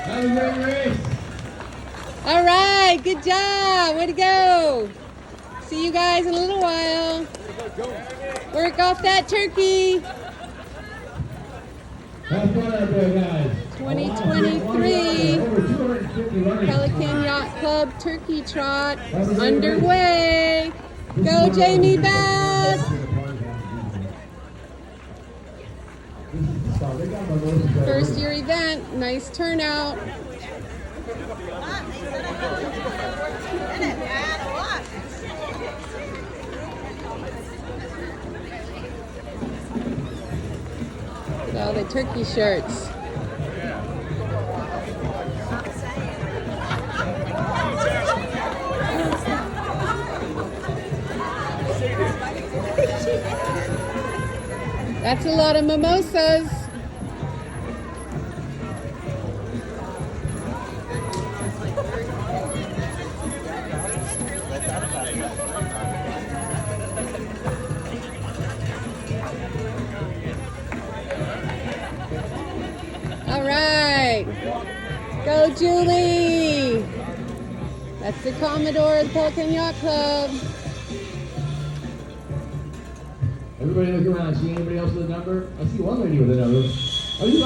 Have a great race. All right, good job. Way to go. See you guys in a little while. Work off that turkey. Have fun out there, guys. 2023 Pelican Yacht Club Turkey Trot underway. Go Jamie Bass. First year event, nice turnout. All the turkey shirts. That's a lot of mimosas. All right, go Julie. That's the Commodore of the Pelican Yacht Club. Everybody look around. See anybody else with a number? I see one lady with a number. Are you